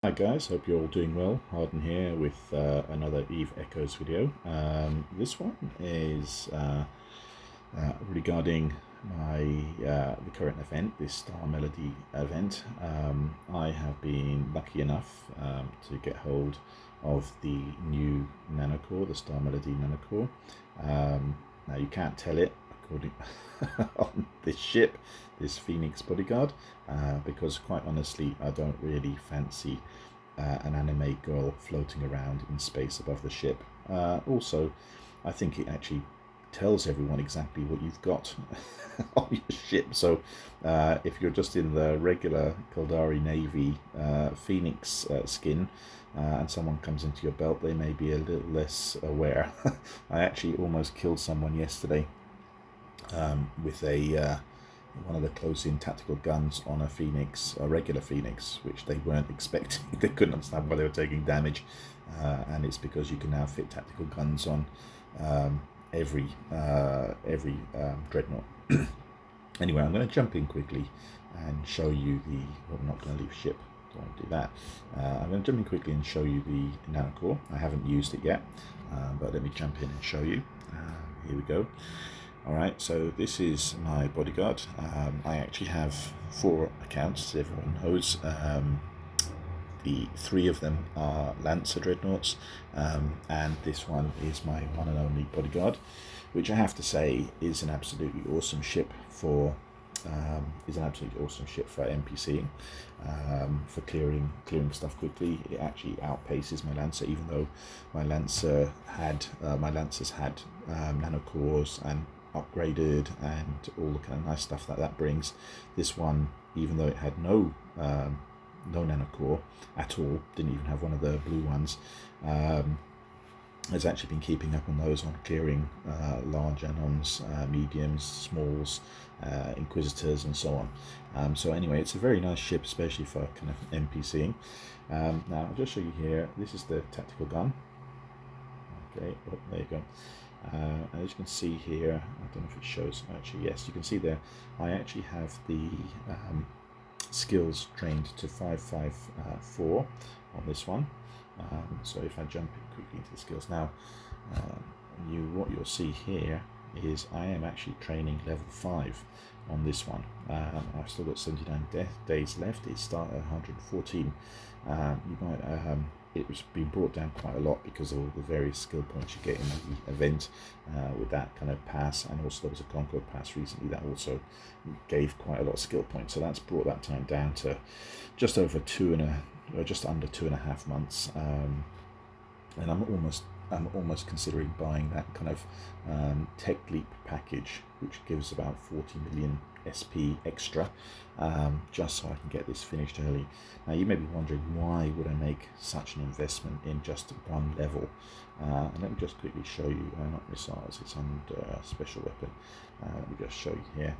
Hi guys, hope you're all doing well. Harden here with another Eve Echoes video. This one is regarding the current event, this Star Melody event. I have been lucky enough to get hold of the new Nanocore, the Star Melody Nanocore. Now you can't tell it according on this ship, this Phoenix Bodyguard, because quite honestly I don't really fancy an anime girl floating around in space above the ship. Also, I think it actually tells everyone exactly what you've got on your ship. So if you're just in the regular Kildari Navy Phoenix skin and someone comes into your belt, they may be a little less aware. I actually almost killed someone yesterday with one of the close-in tactical guns on a Phoenix, a regular Phoenix, which they weren't expecting. They couldn't understand why they were taking damage, and it's because you can now fit tactical guns on every dreadnought. Anyway, I'm going to jump in quickly and show you well, I'm not going to leave ship. Don't want to do that. I'm going to jump in quickly and show you the Nanocore. I haven't used it yet, but let me jump in and show you. Here we go. Alright, so this is my bodyguard. I actually have 4 accounts, as everyone knows. The 3 of them are Lancer dreadnoughts, and this one is my one and only bodyguard, which I have to say is an absolutely awesome ship for NPCing, for clearing stuff quickly. It actually outpaces my Lancer, even though my Lancers had nanocores and upgraded and all the kind of nice stuff that brings. This one, even though it had no nanocore at all, didn't even have one of the blue ones, has actually been keeping up on those, on clearing large anons, mediums, smalls, inquisitors, and so on. So anyway, it's a very nice ship, especially for kind of NPCing. Now I'll just show you here. This is the tactical gun. Okay, oh, there you go. As you can see here, I don't know if it shows, actually yes, you can see there, I actually have the skills trained to 554 on this one. So if I jump in quickly into the skills now, what you'll see here is I am actually training level 5 on this one. I've still got 79 days left. It started at 114. You might it was being brought down quite a lot because of all the various skill points you get in the event with that kind of pass, and also there was a Concord pass recently that also gave quite a lot of skill points, so that's brought that time down to just over just under 2.5 months, and I'm almost considering buying that kind of Tech Leap package, which gives about 40 million SP extra, just so I can get this finished early. Now you may be wondering, why would I make such an investment in just one level? And let me just quickly show you, not missiles, it's under special weapon. Let me just show you here.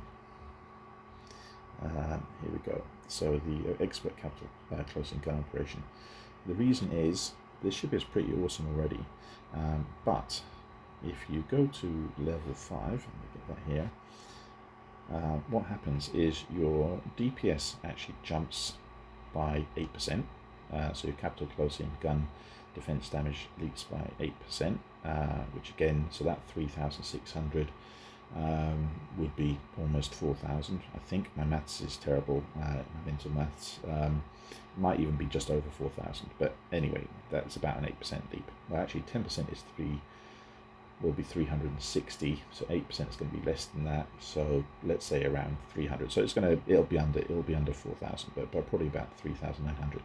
Here we go. So the expert capital close-in gun operation. The reason is this ship is pretty awesome already, but if you go to level 5, let me get that here. What happens is your DPS actually jumps by 8%, so your capital close-in gun defense damage leaps by 8%, which again, so that 3,600 would be almost 4,000. I think my maths is terrible, my mental maths. Might even be just over 4,000, but anyway, that's about an 8% leap. Well, actually 10% will be 360, so 8% is going to be less than that, so let's say around 300. So it'll be under 4,000, but probably about 3,900.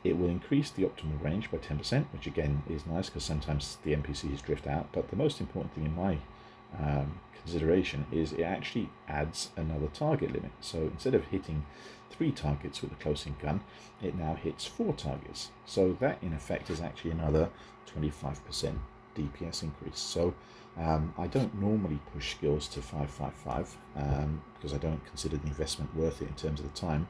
It will increase the optimal range by 10%, which again is nice because sometimes the NPCs drift out, but the most important thing in my consideration is it actually adds another target limit. So instead of hitting 3 targets with a close-in gun, it now hits 4 targets. So that in effect is actually another 25% DPS increase. So I don't normally push skills to 555 because I don't consider the investment worth it in terms of the time.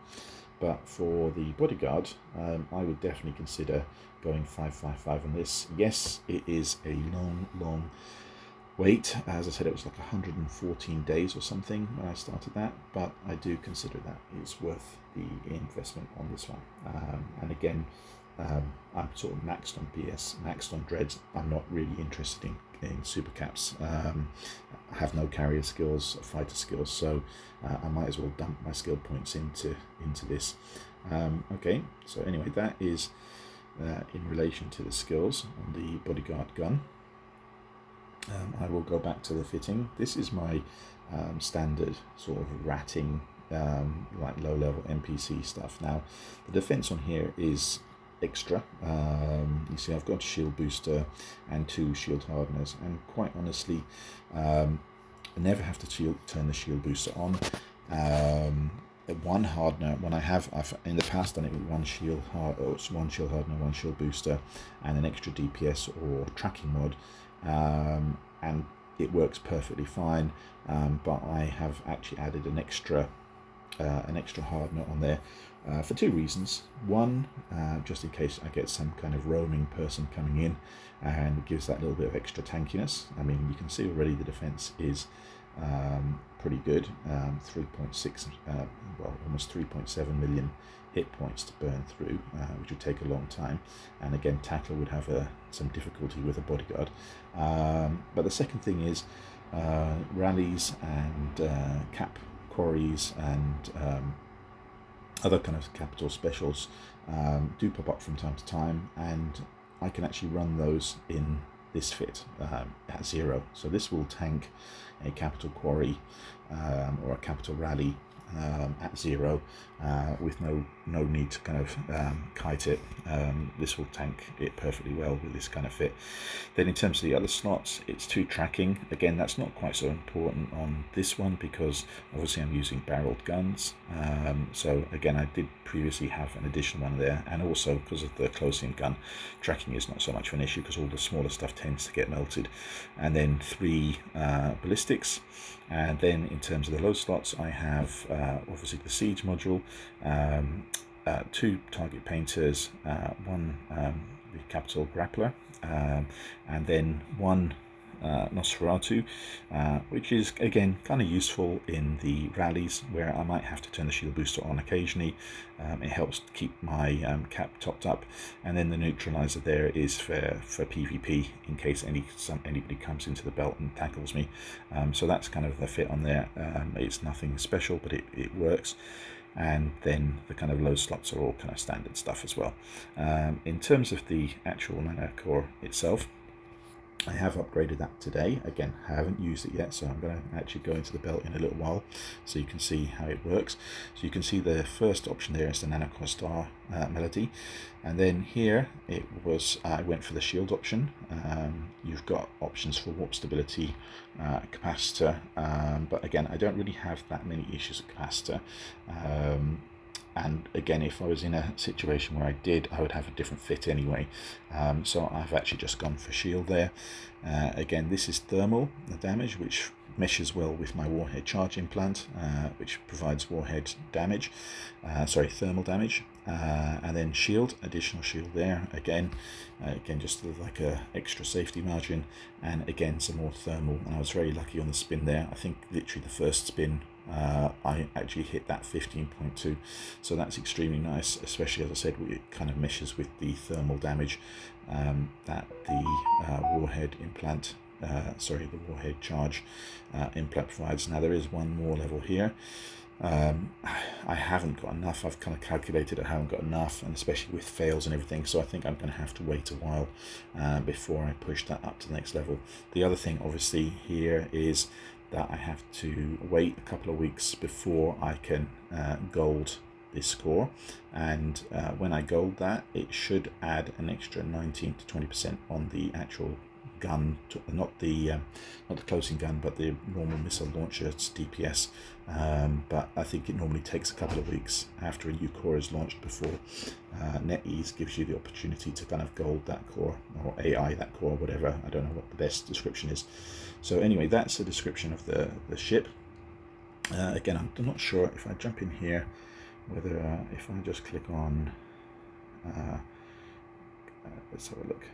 But for the bodyguard, I would definitely consider going 555 on this. Yes, it is a long weight. As I said, it was like 114 days or something when I started that, but I do consider that it's worth the investment on this one. And again, I'm sort of maxed on PS, maxed on dreads. I'm not really interested in super caps. I have no carrier skills, fighter skills, so I might as well dump my skill points into this. Okay, so anyway, that is in relation to the skills on the bodyguard gun. I will go back to the fitting. This is my standard sort of ratting, like low-level NPC stuff. Now, the defense on here is extra. You see, I've got a shield booster and 2 shield hardeners, and quite honestly, I never have to turn the shield booster on. One hardener, when I've in the past done it with one shield hardener, 1 shield booster, and an extra DPS or tracking mod, and it works perfectly fine. But I have actually added an extra hardener on there for 2 reasons. One, just in case I get some kind of roaming person coming in, and it gives that little bit of extra tankiness. I mean, you can see already the defense is pretty good. 3.6, well, almost 3.7 million hit points to burn through, which would take a long time. And again, tackler would have some difficulty with a bodyguard. But the second thing is rallies and cap quarries and other kind of capital specials do pop up from time to time, and I can actually run those in this fit at 0. So this will tank a capital quarry or a capital rally at 0 with no need to kind of kite it. This will tank it perfectly well with this kind of fit. Then in terms of the other slots, it's 2 tracking. Again, that's not quite so important on this one because obviously I'm using barreled guns. So again, I did previously have an additional one there, and also because of the close-in gun, tracking is not so much of an issue because all the smaller stuff tends to get melted. And then 3 ballistics. And then in terms of the low slots, I have obviously the siege module, 2 target painters, 1 the capital grappler, and then 1 Nosferatu, which is again kind of useful in the rallies where I might have to turn the shield booster on occasionally. It helps keep my cap topped up, and then the neutralizer there is for PvP in case anybody comes into the belt and tackles me. So that's kind of the fit on there. It's nothing special, but it works. And then the kind of low slots are all kind of standard stuff as well. In terms of the actual Nanocore itself, I have upgraded that today. Again, I haven't used it yet, so I'm going to actually go into the belt in a little while so you can see how it works. So you can see the first option there is the Nanocore Star melody, and then here I went for the shield option. You've got options for warp stability, capacitor, but again, I don't really have that many issues with capacitor. And again, if I was in a situation where I would have a different fit anyway. So I've actually just gone for shield there. Again, this is thermal damage, which meshes well with my warhead charge implant, which provides warhead damage, thermal damage. And then shield, additional shield there. Again, just like a extra safety margin, and again some more thermal. And I was very lucky on the spin there. I think literally the first spin I actually hit that 15.2, so that's extremely nice, especially as I said, it kind of meshes with the thermal damage that the warhead implant, the warhead charge implant provides. Now there is one more level here. I haven't got enough. I've kind of calculated I haven't got enough, and especially with fails and everything, so I think I'm going to have to wait a while before I push that up to the next level. The other thing obviously here is that I have to wait a couple of weeks before I can gold this score, and when I gold that, it should add an extra 19 to 20% on the actual gun, not the closing gun, but the normal missile launcher. It's DPS, but I think it normally takes a couple of weeks after a new core is launched before NetEase gives you the opportunity to kind of gold that core, or AI that core, whatever. I don't know what the best description is. So anyway, that's a description of the ship. Again, I'm not sure if I jump in here whether if I just click on let's have a look.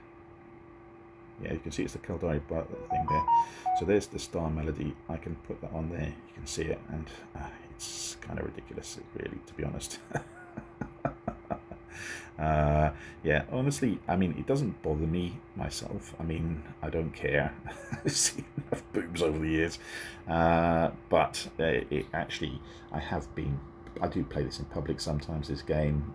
Yeah, you can see it's the Caldari thing there. So there's the star melody. I can put that on there. You can see it, and it's kind of ridiculous, really, to be honest. Yeah, honestly, I mean, it doesn't bother me myself. I mean, I don't care. I've seen enough boobs over the years. But it actually, I do play this in public sometimes, this game.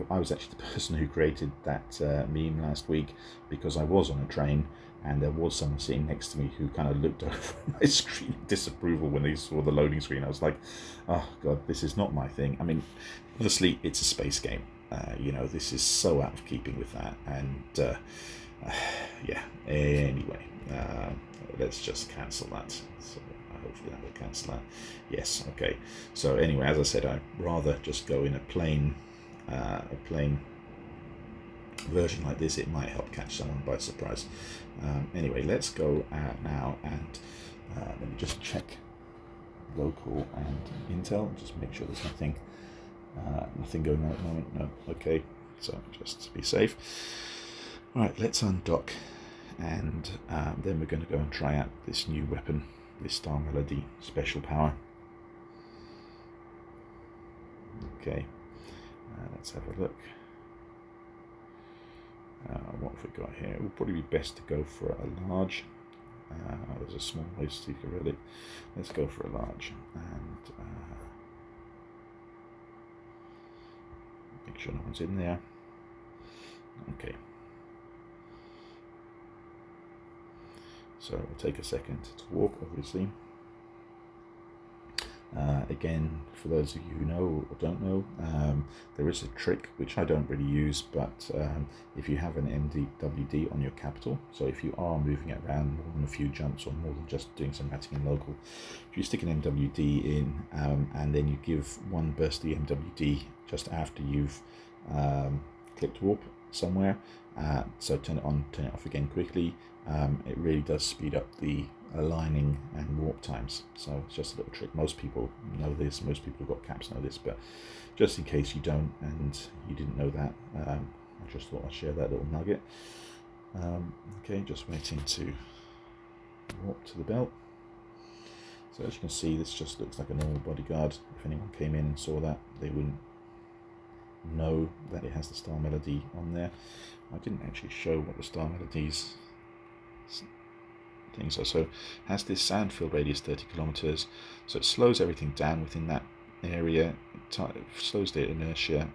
I was actually the person who created that meme last week, because I was on a train and there was someone sitting next to me who kind of looked over my screen in disapproval when they saw the loading screen. I was like, oh god, this is not my thing. I mean, obviously it's a space game. You know, this is so out of keeping with that, and yeah, anyway, let's just cancel that. So hopefully that will cancel that. Yes, okay. So anyway, as I said, I'd rather just go in a plain version like this. It might help catch someone by surprise. Anyway, let's go now, and let me just check local and Intel, just make sure there's nothing going on at the moment. No, okay, so just to be safe. Alright, let's undock, and then we're going to go and try out this new weapon, this Star Melody special power. Okay, let's have a look. What have we got here? It would probably be best to go for a large. There's a small waste seeker relic. Let's go for a large, and make sure no one's in there. Okay. So it'll take a second to walk, obviously. Again, for those of you who know or don't know, there is a trick which I don't really use, but if you have an MWD on your capital, so if you are moving it around more than a few jumps or more than just doing some matting in local, if you stick an MWD in and then you give one burst of the MWD just after you've clicked warp somewhere, so turn it on, turn it off again quickly, it really does speed up the aligning and warp times. So it's just a little trick. Most people know this, most people who've got caps know this, but just in case you don't and you didn't know that, I just thought I'd share that little nugget. Okay, just waiting to warp to the belt. So as you can see, this just looks like a normal bodyguard. If anyone came in and saw that, they wouldn't know that it has the Star Melody on there. I didn't actually show what the Star Melody's things are. So it has this sound field radius 30 kilometers, so it slows everything down within that area. It slows the inertia,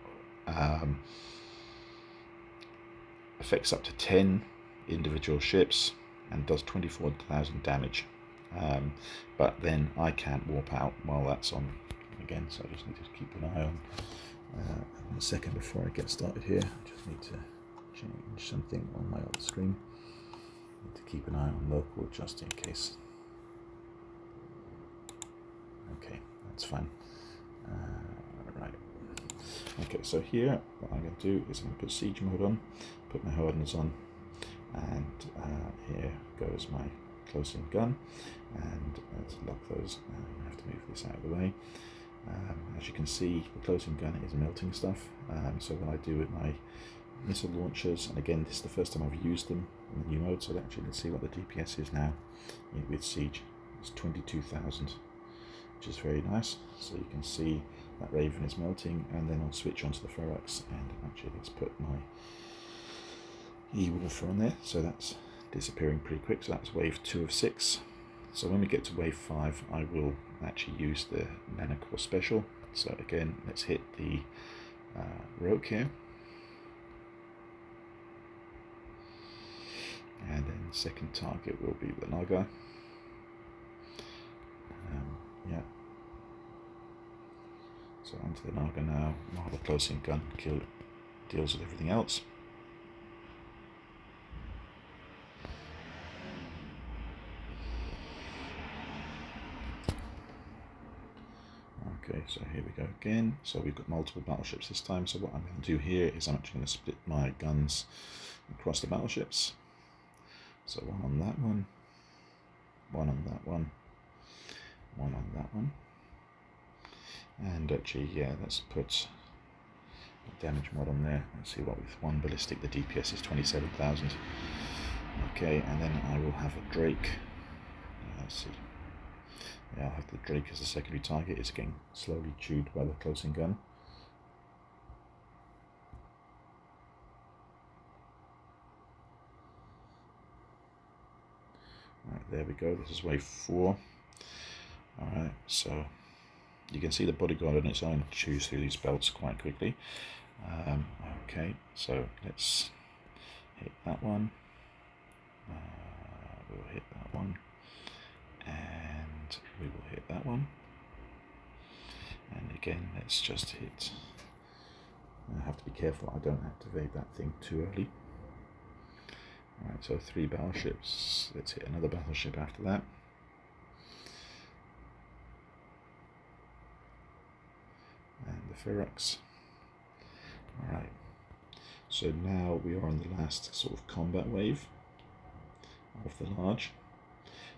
affects up to 10 individual ships, and does 24,000 damage. But then I can't warp out while that's on again, so I just need to keep an eye on. A second before I get started here, I just need to change something on my other screen. Need to keep an eye on local just in case. Okay, that's fine. Right. Okay, so here what I'm going to do is I'm going to put siege mode on, put my hardeners on, and here goes my close-in gun, and let's lock those. I have to move this out of the way. As you can see, the close-in gun is melting stuff, so what I do with my missile launchers, and again this is the first time I've used them in the new mode, so actually let's see what the DPS is now with siege. It's 22,000, which is very nice. So you can see that Raven is melting, and then I'll switch onto the Ferox, and actually let's put my E-Wolfer on there, so that's disappearing pretty quick. So that's wave 2 of 6. So when we get to wave 5, I will actually use the Nanocore special. So again, let's hit the rogue here, and then second target will be the Naga. Yeah. So onto the Naga now, while the close-in gun deals with everything else. Okay, so here we go again. So we've got multiple battleships this time. So what I'm going to do here is I'm actually going to split my guns across the battleships. So one on that one, one on that one, one on that one. And actually, yeah, let's put a damage mod on there. Let's see what with one ballistic, the DPS is 27,000. Okay, and then I will have a Drake. Let's see. Yeah, I'll have the Drake as a secondary target. It's getting slowly chewed by the close-in gun. Alright, there we go. This is wave 4. Alright, so you can see the Bodyguard on its own chews through these belts quite quickly. Okay, so let's hit that one. We'll hit that one. And we will hit that one. And again, let's just hit. I have to be careful I don't activate that thing too early. Alright, so 3 battleships. Let's hit another battleship after that. And the Ferox. Alright, so now we are on the last sort of combat wave of the large.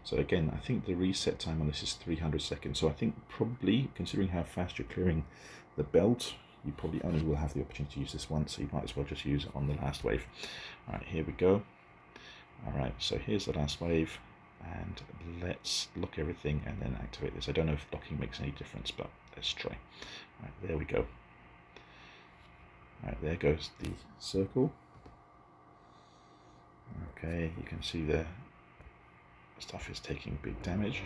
So again, I think the reset time on this is 300 seconds. So I think probably, considering how fast you're clearing the belt, you probably only will have the opportunity to use this once, so you might as well just use it on the last wave. Alright, here we go. Alright, so here's the last wave, and let's lock everything and then activate this. I don't know if locking makes any difference, but let's try. Alright, there we go. Alright, there goes the circle. Okay, you can see the stuff is taking big damage.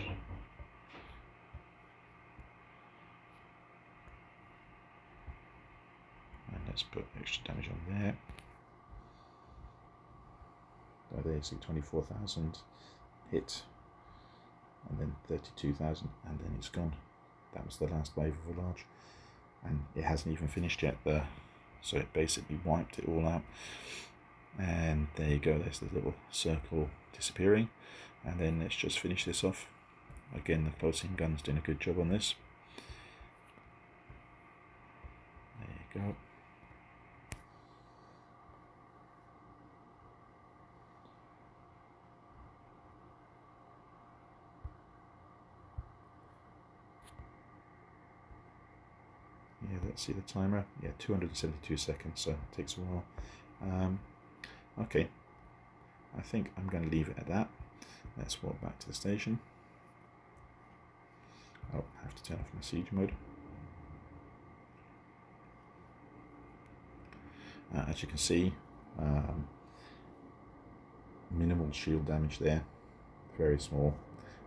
And let's put extra damage on there. Oh, there you see 24,000 hit, and then 32,000, and then it's gone. That was the last wave of a large, and it hasn't even finished yet there. So it basically wiped it all out. And there you go, there's the little circle disappearing. And then let's just finish this off. Again, the close-in gun's doing a good job on this. There you go. Yeah, let's see the timer. Yeah, 272 seconds, so it takes a while. Okay, I think I'm going to leave it at that. Let's walk back to the station. Oh, I have to turn off my siege mode. As you can see, minimal shield damage there, very small,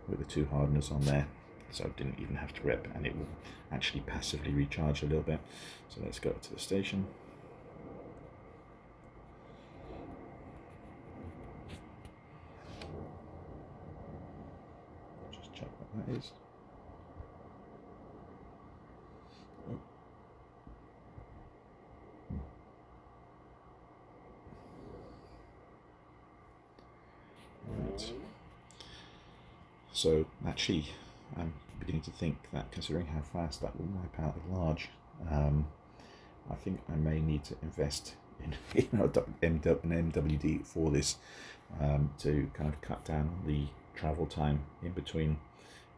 with the 2 hardeners on there. So I didn't even have to rep, and it will actually passively recharge a little bit. So let's go to the station. Just check what that is. Oh. Right. So actually, I'm beginning to think that, considering how fast that will wipe out the large, I think I may need to invest in an MWD for this, to kind of cut down on the travel time in between,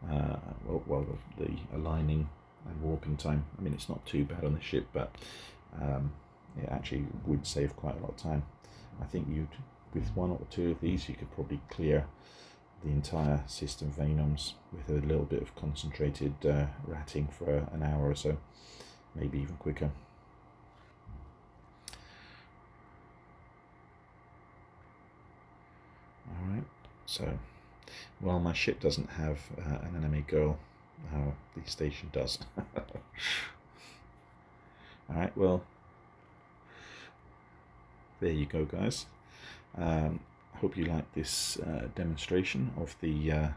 the aligning and warping time. I mean, it's not too bad on the ship, but it actually would save quite a lot of time. I think with 1 or 2 of these, you could probably clear the entire system Venoms with a little bit of concentrated ratting for an hour or so, maybe even quicker. Alright, so while my ship doesn't have an enemy girl, the station does. Alright, well, there you go, guys. I hope you like this demonstration of the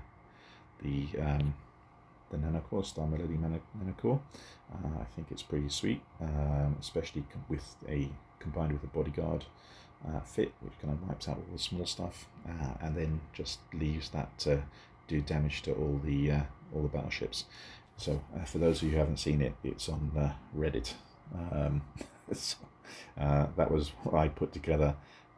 Nanocore, Star Melody Nanocore. I think it's pretty sweet, especially combined with the Bodyguard fit, which kind of wipes out all the small stuff, and then just leaves that to do damage to all the battleships. So for those of you who haven't seen it, it's on Reddit. So, that was what I put together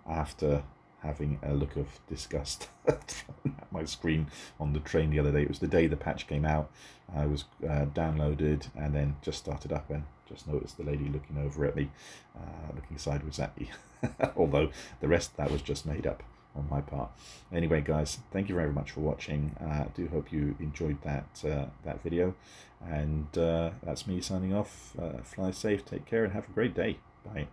after having a look of disgust at my screen on the train the other day. It was the day the patch came out. I was downloaded and then just started up and just noticed the lady looking over at me, looking sideways at me. Although the rest of that was just made up. on my part. Anyway, guys, thank you very much for watching. I do hope you enjoyed that video, and that's me signing off. Fly safe, take care, and have a great day. Bye.